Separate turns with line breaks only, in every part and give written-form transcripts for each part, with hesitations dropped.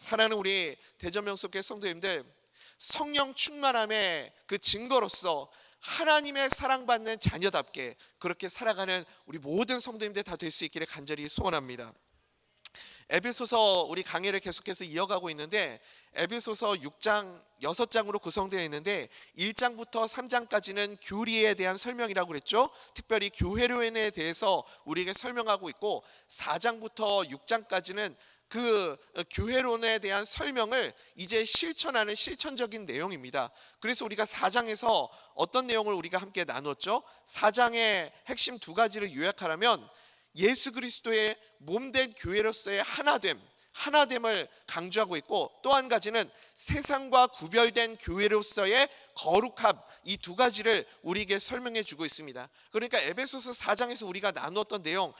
사랑하는 우리 대전명석교회 성도님들, 성령 충만함의 그 증거로서 하나님의 사랑받는 자녀답게 그렇게 살아가는 우리 모든 성도님들 다 될 수 있기를 간절히 소원합니다. 에베소서 우리 강의를 계속해서 이어가고 있는데, 에베소서 6장 6장으로 구성되어 있는데 1장부터 3장까지는 교리에 대한 설명이라고 그랬죠. 특별히 교회론에 대해서 우리에게 설명하고 있고, 4장부터 6장까지는 그 교회론에 대한 설명을 이제 실천하는 실천적인 내용입니다. 그래서 우리가 4장에서 어떤 내용을 우리가 함께 나눴죠? 4장의 핵심 두 가지를 요약하라면, 예수 그리스도의 몸된 교회로서의 하나됨을 강조하고 있고, 또 한 가지는 세상과 구별된 교회로서의 거룩함, 이 두 가지를 우리에게 설명해 주고 있습니다. 그러니까 에베소서 4장에서 우리가 나누었던 내용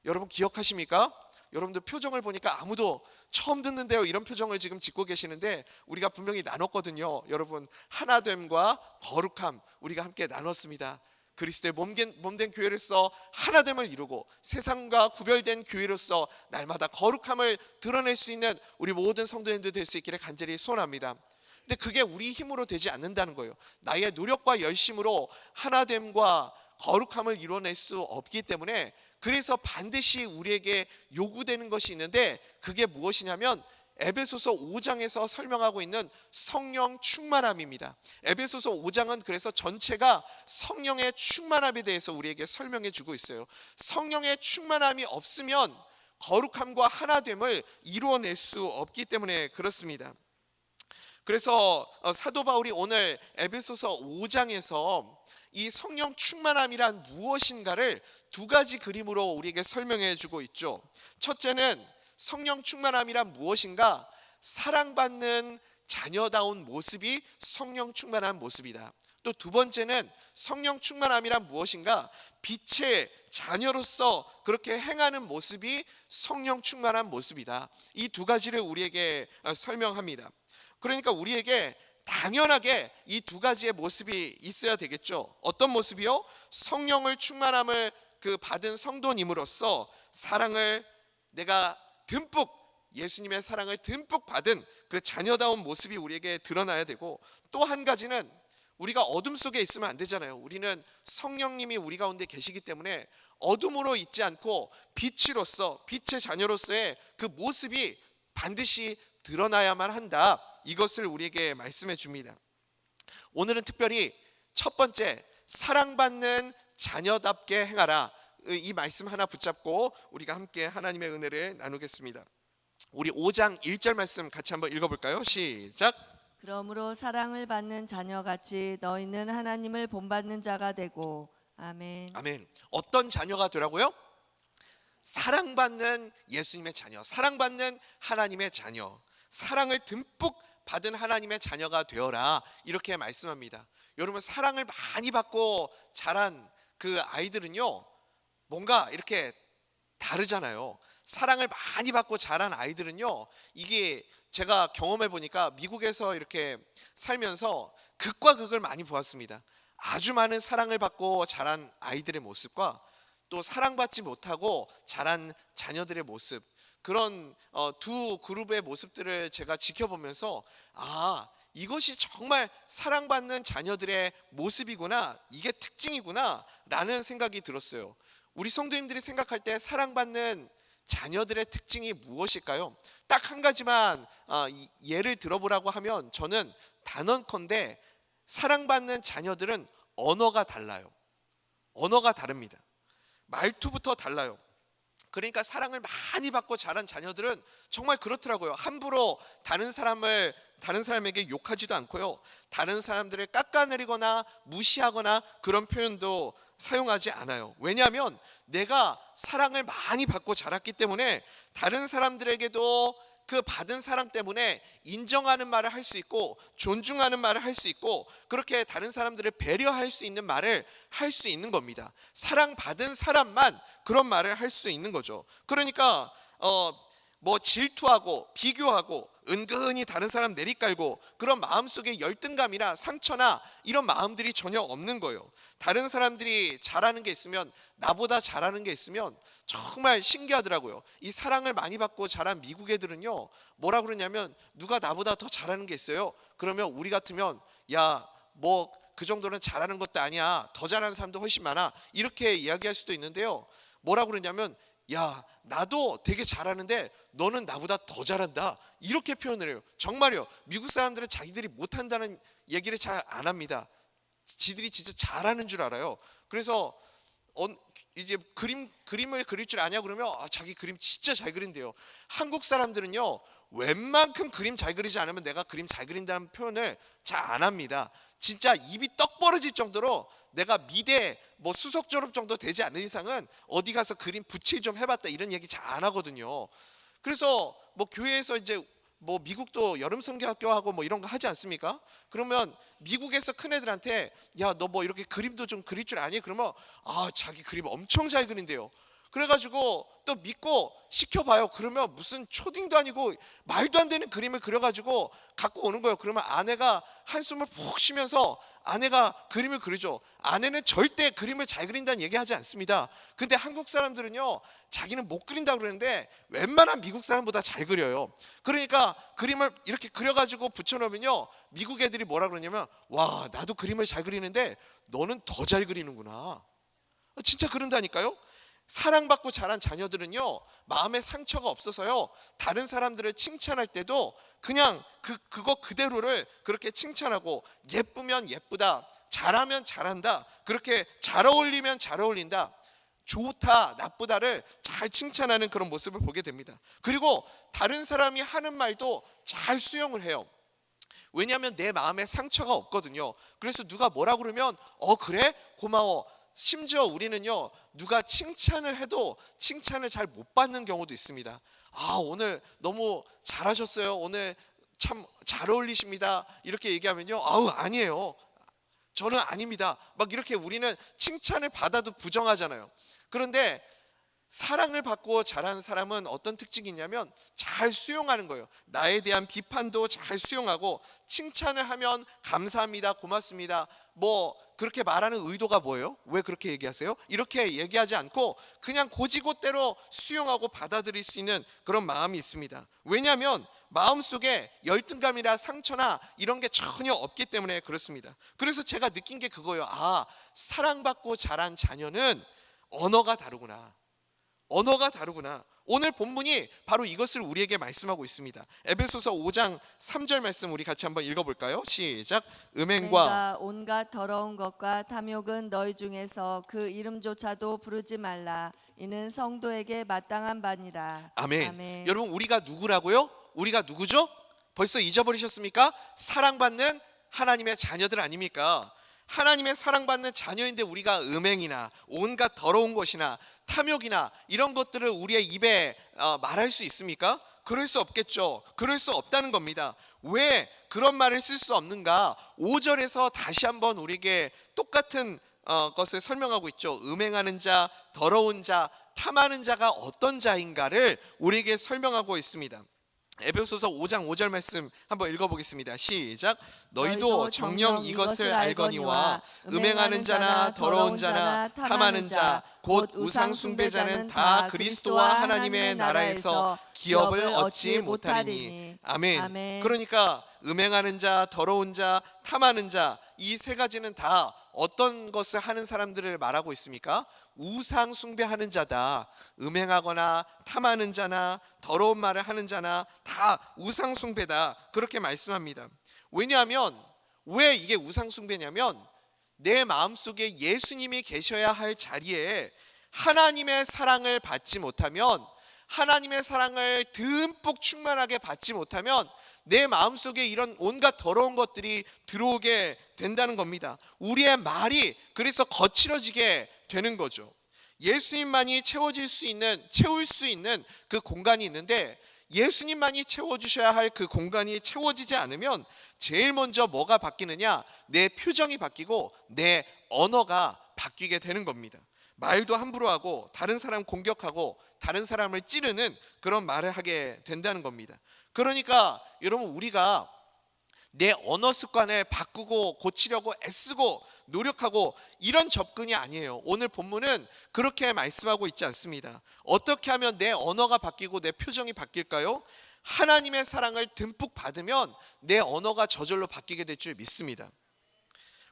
여러분 기억하십니까? 여러분들 표정을 보니까 아무도 처음 듣는데요 이런 표정을 지금 짓고 계시는데, 우리가 분명히 나눴거든요. 여러분, 하나됨과 거룩함 우리가 함께 나눴습니다. 그리스도의 몸된 교회로서 하나됨을 이루고 세상과 구별된 교회로서 날마다 거룩함을 드러낼 수 있는 우리 모든 성도님들 될 수 있기를 간절히 소원합니다. 근데 그게 우리 힘으로 되지 않는다는 거예요. 나의 노력과 열심으로 하나됨과 거룩함을 이뤄낼 수 없기 때문에, 그래서 반드시 우리에게 요구되는 것이 있는데, 그게 무엇이냐면 에베소서 5장에서 설명하고 있는 성령 충만함입니다. 에베소서 5장은 그래서 전체가 성령의 충만함에 대해서 우리에게 설명해 주고 있어요. 성령의 충만함이 없으면 거룩함과 하나됨을 이루어낼 수 없기 때문에 그렇습니다. 그래서 사도 바울이 오늘 에베소서 5장에서 이 성령 충만함이란 무엇인가를 두 가지 그림으로 우리에게 설명해 주고 있죠. 첫째는 성령 충만함이란 무엇인가? 사랑받는 자녀다운 모습이 성령 충만한 모습이다. 또 두 번째는 성령 충만함이란 무엇인가? 빛의 자녀로서 그렇게 행하는 모습이 성령 충만한 모습이다. 이 두 가지를 우리에게 설명합니다. 그러니까 우리에게 당연하게 이 두 가지의 모습이 있어야 되겠죠. 어떤 모습이요? 성령을 충만함을 받은 성도님으로서 사랑을 내가 듬뿍, 예수님의 사랑을 듬뿍 받은 그 자녀다운 모습이 우리에게 드러나야 되고, 또 한 가지는 우리가 어둠 속에 있으면 안 되잖아요. 우리는 성령님이 우리 가운데 계시기 때문에 어둠으로 있지 않고 빛으로서, 빛의 자녀로서의 그 모습이 반드시 드러나야만 한다. 이것을 우리에게 말씀해 줍니다. 오늘은 특별히 첫 번째, 사랑받는 자녀답게 행하라, 이 말씀 하나 붙잡고 우리가 함께 하나님의 은혜를 나누겠습니다. 우리 5장 1절 말씀 같이 한번 읽어볼까요? 시작.
그러므로 사랑을 받는 자녀같이 너희는 하나님을 본받는 자가 되고. 아멘.
아멘. 어떤 자녀가 되라고요? 사랑받는 예수님의 자녀, 사랑받는 하나님의 자녀, 사랑을 듬뿍 받은 하나님의 자녀가 되어라, 이렇게 말씀합니다. 여러분, 사랑을 많이 받고 자란 그 아이들은요 뭔가 이렇게 다르잖아요. 사랑을 많이 받고 자란 아이들은요, 이게 제가 경험해 보니까 미국에서 이렇게 살면서 극과 극을 많이 보았습니다. 아주 많은 사랑을 받고 자란 아이들의 모습과 또 사랑받지 못하고 자란 자녀들의 모습, 그런 두 그룹의 모습들을 제가 지켜보면서, 이것이 정말 사랑받는 자녀들의 모습이구나, 이게 특징이구나 라는 생각이 들었어요. 우리 성도님들이 생각할 때 사랑받는 자녀들의 특징이 무엇일까요? 딱 한 가지만 예를 들어보라고 하면, 저는 단언컨대 사랑받는 자녀들은 언어가 달라요. 언어가 다릅니다. 말투부터 달라요. 그러니까 사랑을 많이 받고 자란 자녀들은 정말 그렇더라고요. 함부로 다른 사람에게 욕하지도 않고요, 다른 사람들을 깎아내리거나 무시하거나 그런 표현도 사용하지 않아요. 왜냐하면 내가 사랑을 많이 받고 자랐기 때문에 다른 사람들에게도 그 받은 사랑 때문에 인정하는 말을 할 수 있고, 존중하는 말을 할 수 있고, 그렇게 다른 사람들을 배려할 수 있는 말을 할 수 있는 겁니다. 사랑받은 사람만 그런 말을 할 수 있는 거죠. 그러니까 질투하고 비교하고 은근히 다른 사람 내리깔고 그런 마음속에 열등감이나 상처나 이런 마음들이 전혀 없는 거예요. 다른 사람들이 잘하는 게 있으면, 나보다 잘하는 게 있으면 정말 신기하더라고요. 이 사랑을 많이 받고 자란 미국 애들은요, 뭐라 그러냐면 누가 나보다 더 잘하는 게 있어요, 그러면 우리 같으면 야 뭐 그 정도는 잘하는 것도 아니야, 더 잘하는 사람도 훨씬 많아, 이렇게 이야기할 수도 있는데요, 뭐라 그러냐면 야 나도 되게 잘하는데 너는 나보다 더 잘한다, 이렇게 표현을 해요. 정말요. 미국 사람들은 자기들이 못한다는 얘기를 잘 안 합니다. 지들이 진짜 잘하는 줄 알아요. 그래서 이제 그림을 그릴 줄 아냐 그러면 자기 그림 진짜 잘 그린대요. 한국 사람들은요, 웬만큼 그림 잘 그리지 않으면 내가 그림 잘 그린다는 표현을 잘 안 합니다. 진짜 입이 떡 벌어질 정도로 내가 미대 뭐 수석 졸업 정도 되지 않는 이상은 어디 가서 그림 붓질 좀 해봤다 이런 얘기 잘 안 하거든요. 그래서 뭐 교회에서 이제 뭐 미국도 여름 성경학교 하고 뭐 이런 거 하지 않습니까? 그러면 미국에서 큰 애들한테 야 너 뭐 이렇게 그림도 좀 그릴 줄 아니? 그러면 자기 그림 엄청 잘 그린대요. 그래가지고 또 믿고 시켜봐요. 그러면 무슨 초딩도 아니고 말도 안 되는 그림을 그려가지고 갖고 오는 거예요. 그러면 아내가 한숨을 푹 쉬면서 아내가 그림을 그리죠. 아내는 절대 그림을 잘 그린다는 얘기하지 않습니다. 근데 한국 사람들은요, 자기는 못 그린다고 그러는데 웬만한 미국 사람보다 잘 그려요. 그러니까 그림을 이렇게 그려가지고 붙여놓으면요, 미국 애들이 뭐라 그러냐면 와 나도 그림을 잘 그리는데 너는 더 잘 그리는구나. 진짜 그런다니까요. 사랑받고 자란 자녀들은요, 마음에 상처가 없어서요, 다른 사람들을 칭찬할 때도 그냥 그거 그대로를 그렇게 칭찬하고, 예쁘면 예쁘다, 잘하면 잘한다, 그렇게 잘 어울리면 잘 어울린다, 좋다 나쁘다를 잘 칭찬하는 그런 모습을 보게 됩니다. 그리고 다른 사람이 하는 말도 잘 수용을 해요. 왜냐하면 내 마음에 상처가 없거든요. 그래서 누가 뭐라 그러면 그래? 고마워. 심지어 우리는요, 누가 칭찬을 해도 칭찬을 잘 못 받는 경우도 있습니다. 오늘 너무 잘하셨어요, 오늘 참 잘 어울리십니다, 이렇게 얘기하면요, 아니에요, 저는 아닙니다, 막 이렇게 우리는 칭찬을 받아도 부정하잖아요. 그런데 사랑을 받고 자란 사람은 어떤 특징이 있냐면 잘 수용하는 거예요. 나에 대한 비판도 잘 수용하고, 칭찬을 하면 감사합니다, 고맙습니다, 뭐 그렇게 말하는 의도가 뭐예요? 왜 그렇게 얘기하세요? 이렇게 얘기하지 않고 그냥 고지고대로 수용하고 받아들일 수 있는 그런 마음이 있습니다. 왜냐하면 마음속에 열등감이나 상처나 이런 게 전혀 없기 때문에 그렇습니다. 그래서 제가 느낀 게 그거예요. 사랑받고 자란 자녀는 언어가 다르구나. 오늘 본문이 바로 이것을 우리에게 말씀하고 있습니다. 에베소서 5장 3절 말씀 우리 같이 한번 읽어볼까요? 시작. 음행과
온갖 더러운 것과 탐욕은 너희 중에서 그 이름조차도 부르지 말라. 이는 성도에게 마땅한 바니라.
아멘. 여러분, 우리가 누구라고요? 우리가 누구죠? 벌써 잊어버리셨습니까? 사랑받는 하나님의 자녀들 아닙니까? 하나님의 사랑받는 자녀인데 우리가 음행이나 온갖 더러운 것이나 탐욕이나 이런 것들을 우리의 입에 말할 수 있습니까? 그럴 수 없겠죠. 그럴 수 없다는 겁니다. 왜 그런 말을 쓸 수 없는가? 5절에서 다시 한번 우리에게 똑같은 것을 설명하고 있죠. 음행하는 자, 더러운 자, 탐하는 자가 어떤 자인가를 우리에게 설명하고 있습니다. 에베소서 5장 5절 말씀 한번 읽어보겠습니다. 시작. 너희도 정녕 이것을 알거니와 음행하는 자나 더러운 자나 탐하는 자 곧 우상 숭배자는 다 그리스도와 하나님의 나라에서 기업을 얻지 못하리니. 아멘. 그러니까 음행하는 자, 더러운 자, 탐하는 자, 이 세 가지는 다 어떤 것을 하는 사람들을 말하고 있습니까? 우상 숭배하는 자다. 음행하거나 탐하는 자나 더러운 말을 하는 자나 다 우상 숭배다, 그렇게 말씀합니다. 왜냐하면 왜 이게 우상 숭배냐면 내 마음속에 예수님이 계셔야 할 자리에 하나님의 사랑을 받지 못하면, 하나님의 사랑을 듬뿍 충만하게 받지 못하면 내 마음속에 이런 온갖 더러운 것들이 들어오게 된다는 겁니다. 우리의 말이 그래서 거칠어지게 되는 거죠. 예수님만이 채울 수 있는 그 공간이 있는데, 예수님만이 채워주셔야 할 그 공간이 채워지지 않으면 제일 먼저 뭐가 바뀌느냐? 내 표정이 바뀌고 내 언어가 바뀌게 되는 겁니다. 말도 함부로 하고 다른 사람 공격하고 다른 사람을 찌르는 그런 말을 하게 된다는 겁니다. 그러니까 여러분, 우리가 내 언어 습관을 바꾸고 고치려고 애쓰고 노력하고 이런 접근이 아니에요. 오늘 본문은 그렇게 말씀하고 있지 않습니다. 어떻게 하면 내 언어가 바뀌고 내 표정이 바뀔까요? 하나님의 사랑을 듬뿍 받으면 내 언어가 저절로 바뀌게 될 줄 믿습니다.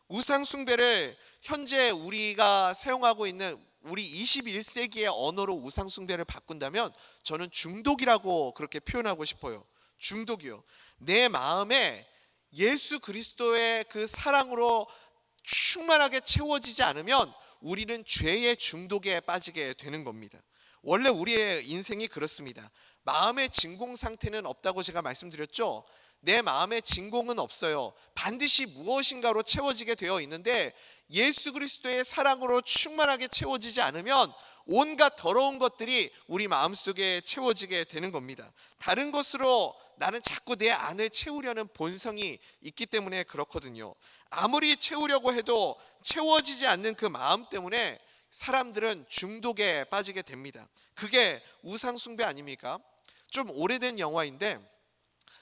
우상 숭배를 현재 우리가 사용하고 있는 우리 21세기의 언어로 우상 숭배를 바꾼다면 저는 중독이라고 그렇게 표현하고 싶어요. 중독이요. 내 마음에 예수 그리스도의 그 사랑으로 충만하게 채워지지 않으면 우리는 죄의 중독에 빠지게 되는 겁니다. 원래 우리의 인생이 그렇습니다. 마음의 진공 상태는 없다고 제가 말씀드렸죠. 내 마음의 진공은 없어요. 반드시 무엇인가로 채워지게 되어 있는데 예수 그리스도의 사랑으로 충만하게 채워지지 않으면 온갖 더러운 것들이 우리 마음속에 채워지게 되는 겁니다. 다른 것으로 나는 자꾸 내 안을 채우려는 본성이 있기 때문에 그렇거든요. 아무리 채우려고 해도 채워지지 않는 그 마음 때문에 사람들은 중독에 빠지게 됩니다. 그게 우상 숭배 아닙니까? 좀 오래된 영화인데,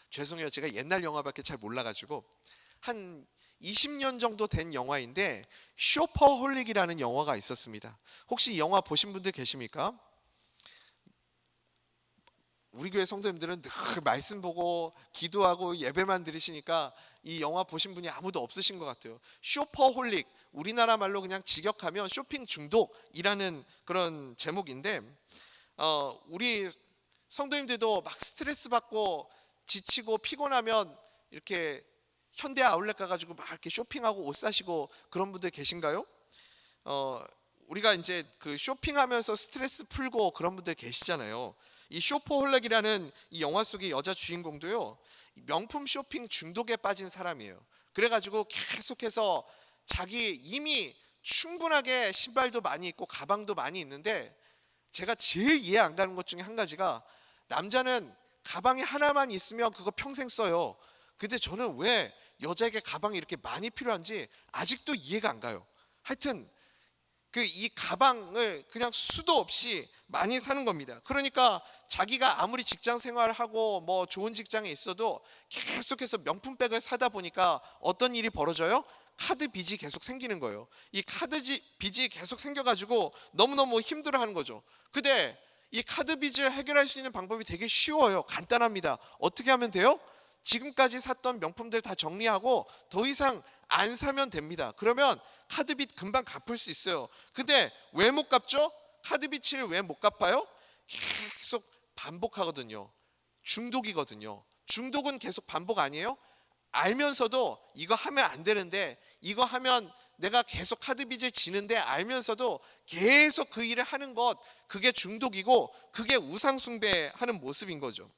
죄송해요, 제가 옛날 영화밖에 잘 몰라가지고 한 20년 정도 된 영화인데 쇼퍼홀릭이라는 영화가 있었습니다. 혹시 이 영화 보신 분들 계십니까? 우리 교회 성도님들은 늘 말씀 보고 기도하고 예배만 들으시니까 이 영화 보신 분이 아무도 없으신 것 같아요. 쇼퍼홀릭, 우리나라 말로 그냥 직역하면 쇼핑 중독이라는 그런 제목인데, 우리 성도님들도 막 스트레스 받고 지치고 피곤하면 이렇게 현대 아울렛 가가지고 막 이렇게 쇼핑하고 옷 사시고 그런 분들 계신가요? 우리가 이제 그 쇼핑하면서 스트레스 풀고 그런 분들 계시잖아요. 이 쇼퍼홀릭이라는 이 영화 속의 여자 주인공도요, 명품 쇼핑 중독에 빠진 사람이에요. 그래가지고 계속해서 자기 이미 충분하게 신발도 많이 있고 가방도 많이 있는데, 제가 제일 이해 안 가는 것 중에 한 가지가, 남자는 가방이 하나만 있으면 그거 평생 써요. 근데 저는 왜 여자에게 가방이 이렇게 많이 필요한지 아직도 이해가 안 가요. 하여튼 이 가방을 그냥 수도 없이 많이 사는 겁니다. 그러니까 자기가 아무리 직장 생활을 하고 뭐 좋은 직장에 있어도 계속해서 명품백을 사다 보니까 어떤 일이 벌어져요? 카드 빚이 계속 생기는 거예요. 이 카드 빚이 계속 생겨가지고 너무너무 힘들어하는 거죠. 근데 이 카드 빚을 해결할 수 있는 방법이 되게 쉬워요. 간단합니다. 어떻게 하면 돼요? 지금까지 샀던 명품들 다 정리하고 더 이상 안 사면 됩니다. 그러면 카드 빚 금방 갚을 수 있어요. 근데 왜 못 갚죠? 카드 빚을 왜 못 갚아요? 계속 반복하거든요. 중독이거든요. 중독은 계속 반복 아니에요? 알면서도 이거 하면 안 되는데, 이거 하면 내가 계속 카드 빚을 지는데 알면서도 계속 그 일을 하는 것, 그게 중독이고 그게 우상 숭배하는 모습인 거죠.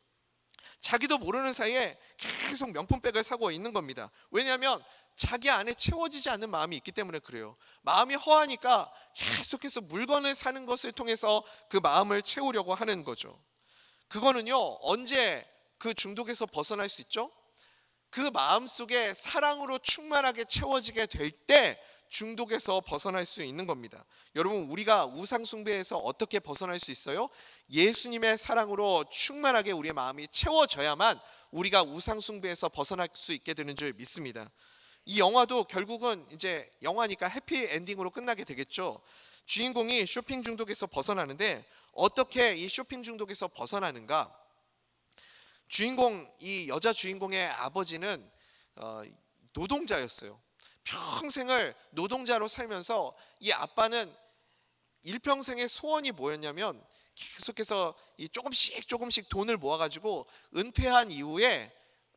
자기도 모르는 사이에 계속 명품백을 사고 있는 겁니다. 왜냐하면 자기 안에 채워지지 않는 마음이 있기 때문에 그래요. 마음이 허하니까 계속해서 물건을 사는 것을 통해서 그 마음을 채우려고 하는 거죠. 그거는요, 언제 그 중독에서 벗어날 수 있죠? 그 마음속에 사랑으로 충만하게 채워지게 될 때 중독에서 벗어날 수 있는 겁니다. 여러분, 우리가 우상 숭배에서 어떻게 벗어날 수 있어요? 예수님의 사랑으로 충만하게 우리의 마음이 채워져야만 우리가 우상 숭배에서 벗어날 수 있게 되는 줄 믿습니다. 이 영화도 결국은 이제 영화니까 해피 엔딩으로 끝나게 되겠죠. 주인공이 쇼핑 중독에서 벗어나는데 어떻게 이 쇼핑 중독에서 벗어나는가? 이 여자 주인공의 아버지는 노동자였어요. 평생을 노동자로 살면서 이 아빠는 일평생의 소원이 뭐였냐면, 계속해서 조금씩 돈을 모아가지고 은퇴한 이후에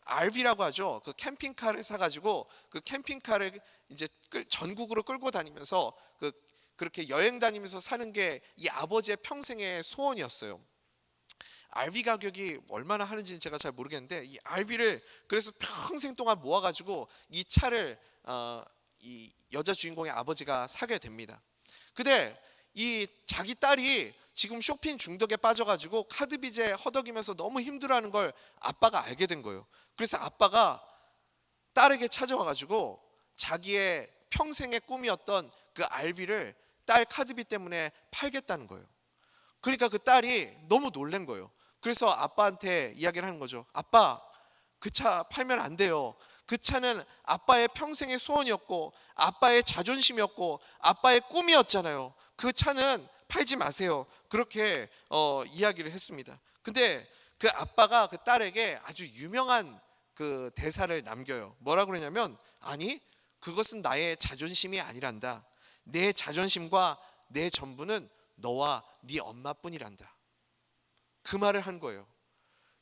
RV라고 하죠. 그 캠핑카를 사가지고 그 캠핑카를 이제 전국으로 끌고 다니면서 그렇게 여행 다니면서 사는 게 이 아버지의 평생의 소원이었어요. RV 가격이 얼마나 하는지는 제가 잘 모르겠는데, 이 RV를 그래서 평생 동안 모아가지고 이 차를 이 여자 주인공의 아버지가 사게 됩니다. 근데 이 자기 딸이 지금 쇼핑 중독에 빠져가지고 카드 빚에 허덕이면서 너무 힘들어하는 걸 아빠가 알게 된 거예요. 그래서 아빠가 딸에게 찾아와가지고 자기의 평생의 꿈이었던 그 RV를 딸 카드빚 때문에 팔겠다는 거예요. 그러니까 그 딸이 너무 놀란 거예요. 그래서 아빠한테 이야기를 하는 거죠. 아빠, 그 차 팔면 안 돼요. 그 차는 아빠의 평생의 소원이었고 아빠의 자존심이었고 아빠의 꿈이었잖아요. 그 차는 팔지 마세요. 그렇게 이야기를 했습니다. 근데 그 아빠가 그 딸에게 아주 유명한 그 대사를 남겨요. 뭐라 그러냐면, 아니, 그것은 나의 자존심이 아니란다. 내 자존심과 내 전부는 너와 네 엄마뿐이란다. 그 말을 한 거예요.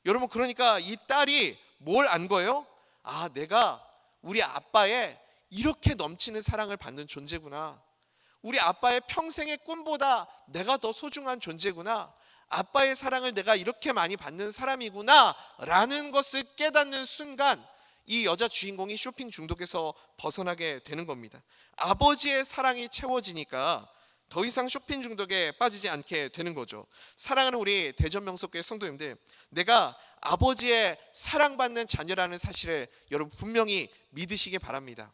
여러분, 그러니까 이 딸이 뭘 안 거예요? 아, 내가 우리 아빠의 이렇게 넘치는 사랑을 받는 존재구나. 우리 아빠의 평생의 꿈보다 내가 더 소중한 존재구나. 아빠의 사랑을 내가 이렇게 많이 받는 사람이구나 라는 것을 깨닫는 순간 이 여자 주인공이 쇼핑 중독에서 벗어나게 되는 겁니다. 아버지의 사랑이 채워지니까 더 이상 쇼핑 중독에 빠지지 않게 되는 거죠. 사랑하는 우리 대전명석교회 성도님들, 내가 아버지의 사랑받는 자녀라는 사실을 여러분 분명히 믿으시기 바랍니다.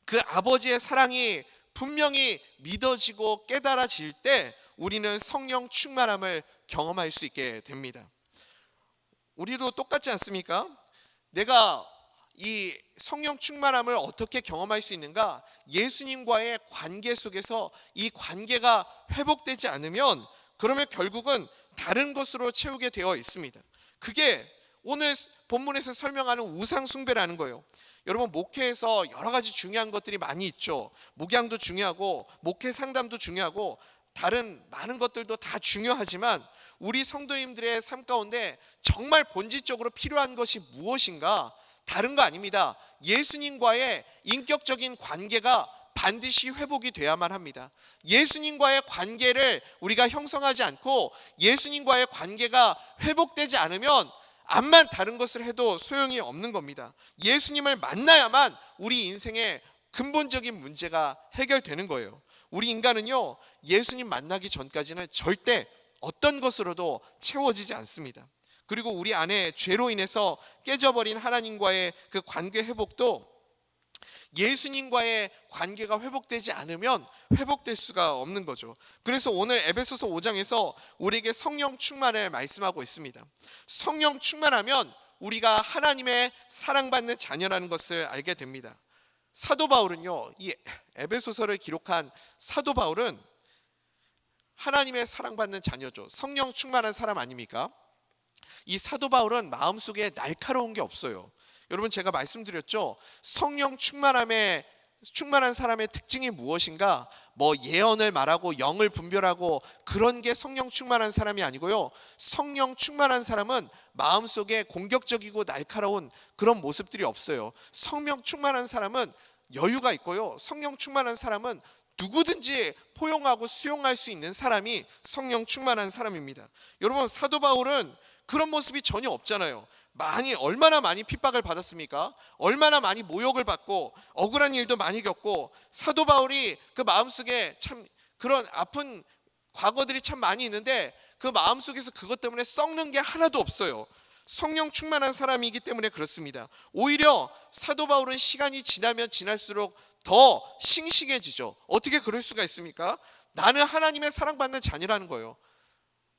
그 아버지의 사랑이 분명히 믿어지고 깨달아질 때 우리는 성령 충만함을 경험할 수 있게 됩니다. 우리도 똑같지 않습니까? 내가 이 성령 충만함을 어떻게 경험할 수 있는가? 예수님과의 관계 속에서 이 관계가 회복되지 않으면 그러면 결국은 다른 것으로 채우게 되어 있습니다. 그게 오늘 본문에서 설명하는 우상 숭배라는 거예요. 여러분, 목회에서 여러 가지 중요한 것들이 많이 있죠. 목양도 중요하고 목회 상담도 중요하고 다른 많은 것들도 다 중요하지만 우리 성도님들의 삶 가운데 정말 본질적으로 필요한 것이 무엇인가? 다른 거 아닙니다. 예수님과의 인격적인 관계가 반드시 회복이 돼야만 합니다. 예수님과의 관계를 우리가 형성하지 않고 예수님과의 관계가 회복되지 않으면 암만 다른 것을 해도 소용이 없는 겁니다. 예수님을 만나야만 우리 인생의 근본적인 문제가 해결되는 거예요. 우리 인간은요, 예수님 만나기 전까지는 절대 어떤 것으로도 채워지지 않습니다. 그리고 우리 안에 죄로 인해서 깨져버린 하나님과의 그 관계 회복도 예수님과의 관계가 회복되지 않으면 회복될 수가 없는 거죠. 그래서 오늘 에베소서 5장에서 우리에게 성령 충만을 말씀하고 있습니다. 성령 충만하면 우리가 하나님의 사랑받는 자녀라는 것을 알게 됩니다. 사도 바울은요, 이 에베소서를 기록한 사도 바울은 하나님의 사랑받는 자녀죠. 성령 충만한 사람 아닙니까? 이 사도 바울은 마음속에 날카로운 게 없어요. 여러분, 제가 말씀드렸죠. 성령 충만한 사람의 특징이 무엇인가? 뭐 예언을 말하고 영을 분별하고 그런 게 성령 충만한 사람이 아니고요. 성령 충만한 사람은 마음속에 공격적이고 날카로운 그런 모습들이 없어요. 성령 충만한 사람은 여유가 있고요. 성령 충만한 사람은 누구든지 포용하고 수용할 수 있는 사람이 성령 충만한 사람입니다. 여러분, 사도 바울은 그런 모습이 전혀 없잖아요. 얼마나 많이 핍박을 받았습니까? 얼마나 많이 모욕을 받고 억울한 일도 많이 겪고 사도 바울이 그 마음속에 참 그런 아픈 과거들이 참 많이 있는데 그 마음속에서 그것 때문에 썩는 게 하나도 없어요. 성령 충만한 사람이기 때문에 그렇습니다. 오히려 사도 바울은 시간이 지나면 지날수록 더 싱싱해지죠. 어떻게 그럴 수가 있습니까? 나는 하나님의 사랑받는 자녀라는 거예요.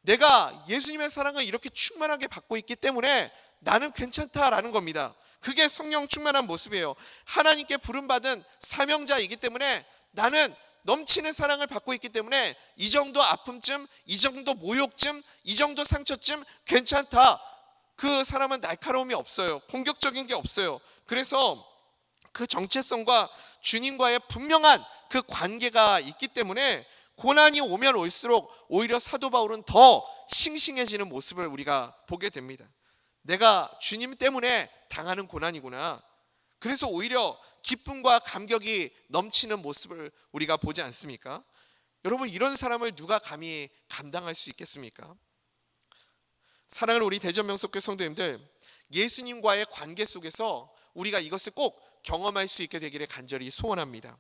내가 예수님의 사랑을 이렇게 충만하게 받고 있기 때문에 나는 괜찮다라는 겁니다. 그게 성령 충만한 모습이에요. 하나님께 부름받은 사명자이기 때문에 나는 넘치는 사랑을 받고 있기 때문에 이 정도 아픔쯤, 이 정도 모욕쯤, 이 정도 상처쯤 괜찮다. 그 사람은 날카로움이 없어요. 공격적인 게 없어요. 그래서 그 정체성과 주님과의 분명한 그 관계가 있기 때문에 고난이 오면 올수록 오히려 사도 바울은 더 싱싱해지는 모습을 우리가 보게 됩니다. 내가 주님 때문에 당하는 고난이구나. 그래서 오히려 기쁨과 감격이 넘치는 모습을 우리가 보지 않습니까? 여러분, 이런 사람을 누가 감히 감당할 수 있겠습니까? 사랑하는 우리 대전명석교회 성도님들, 예수님과의 관계 속에서 우리가 이것을 꼭 경험할 수 있게 되기를 간절히 소원합니다.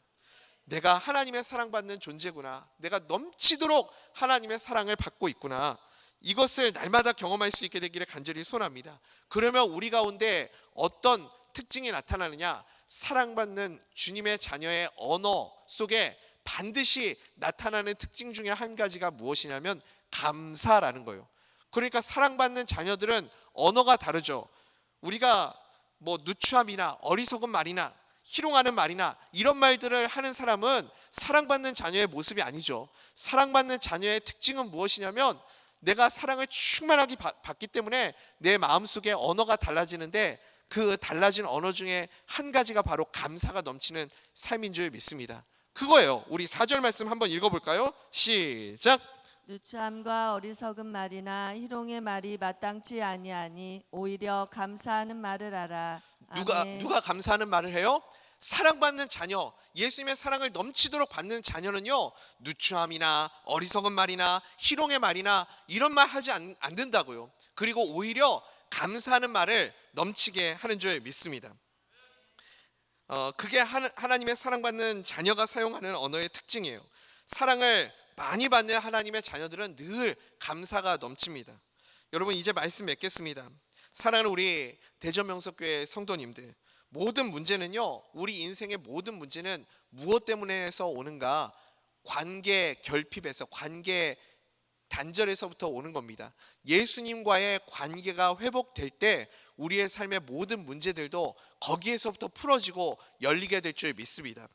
내가 하나님의 사랑받는 존재구나. 내가 넘치도록 하나님의 사랑을 받고 있구나. 이것을 날마다 경험할 수 있게 되기를 간절히 소원합니다. 그러면 우리 가운데 어떤 특징이 나타나느냐? 사랑받는 주님의 자녀의 언어 속에 반드시 나타나는 특징 중에 한 가지가 무엇이냐면 감사라는 거예요. 그러니까 사랑받는 자녀들은 언어가 다르죠. 우리가 뭐 누추함이나 어리석은 말이나 희롱하는 말이나 이런 말들을 하는 사람은 사랑받는 자녀의 모습이 아니죠. 사랑받는 자녀의 특징은 무엇이냐면 내가 사랑을 충만하게 받기 때문에 내 마음속에 언어가 달라지는데 그 달라진 언어 중에 한 가지가 바로 감사가 넘치는 삶인 줄 믿습니다. 그거예요. 우리 4절 말씀 한번 읽어볼까요? 시작.
누추함과 어리석은 말이나 희롱의 말이 마땅치 아니하니 오히려 감사하는 말을 하라. 아멘.
누가 감사하는 말을 해요? 사랑받는 자녀, 예수님의 사랑을 넘치도록 받는 자녀는요, 누추함이나 어리석은 말이나 희롱의 말이나 이런 말 하지 않는다고요. 그리고 오히려 감사하는 말을 넘치게 하는 줄 믿습니다. 그게 하나님의 사랑받는 자녀가 사용하는 언어의 특징이에요. 사랑을 많이 받는 하나님의 자녀들은 늘 감사가 넘칩니다. 여러분, 이제 말씀 맺겠습니다. 사랑하는 우리 대전명석교회 성도님들, 모든 문제는요, 우리 인생의 모든 문제는 무엇 때문에서 오는가? 관계 결핍에서, 관계 단절에서부터 오는 겁니다. 예수님과의 관계가 회복될 때 우리의 삶의 모든 문제들도 거기에서부터 풀어지고 열리게 될 줄 믿습니다.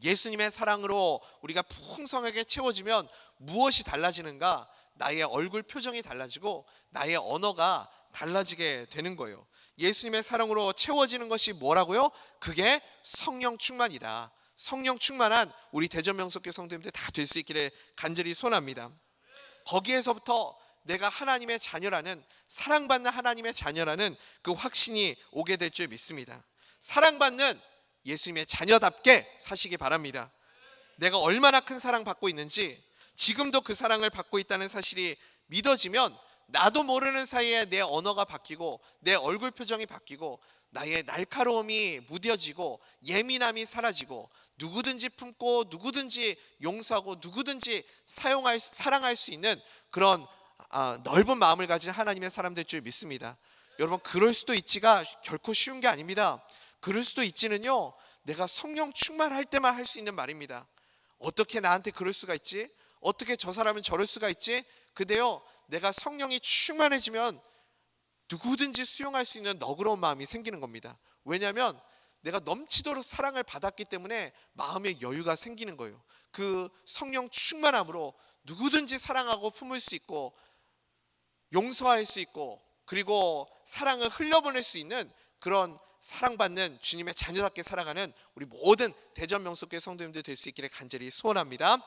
예수님의 사랑으로 우리가 풍성하게 채워지면 무엇이 달라지는가? 나의 얼굴 표정이 달라지고 나의 언어가 달라지게 되는 거예요. 예수님의 사랑으로 채워지는 것이 뭐라고요? 그게 성령 충만이다. 성령 충만한 우리 대전명석교 성도님들 다 될 수 있기를 간절히 소원합니다. 거기에서부터 내가 하나님의 자녀라는, 사랑받는 하나님의 자녀라는 그 확신이 오게 될 줄 믿습니다. 사랑받는 예수님의 자녀답게 사시기 바랍니다. 내가 얼마나 큰 사랑 받고 있는지, 지금도 그 사랑을 받고 있다는 사실이 믿어지면 나도 모르는 사이에 내 언어가 바뀌고 내 얼굴 표정이 바뀌고 나의 날카로움이 무뎌지고 예민함이 사라지고 누구든지 품고 누구든지 용서하고 누구든지 사랑할 수 있는 그런 넓은 마음을 가진 하나님의 사람 될 줄 믿습니다. 여러분, 그럴 수도 있지가 결코 쉬운 게 아닙니다. 그럴 수도 있지는요, 내가 성령 충만할 때만 할 수 있는 말입니다. 어떻게 나한테 그럴 수가 있지? 어떻게 저 사람은 저럴 수가 있지? 근데요, 내가 성령이 충만해지면 누구든지 수용할 수 있는 너그러운 마음이 생기는 겁니다. 왜냐하면 내가 넘치도록 사랑을 받았기 때문에 마음의 여유가 생기는 거예요. 그 성령 충만함으로 누구든지 사랑하고 품을 수 있고 용서할 수 있고 그리고 사랑을 흘려보낼 수 있는 그런 사랑받는 주님의 자녀답게 살아가는 우리 모든 대전명석교회 성도님들 될 수 있기를 간절히 소원합니다.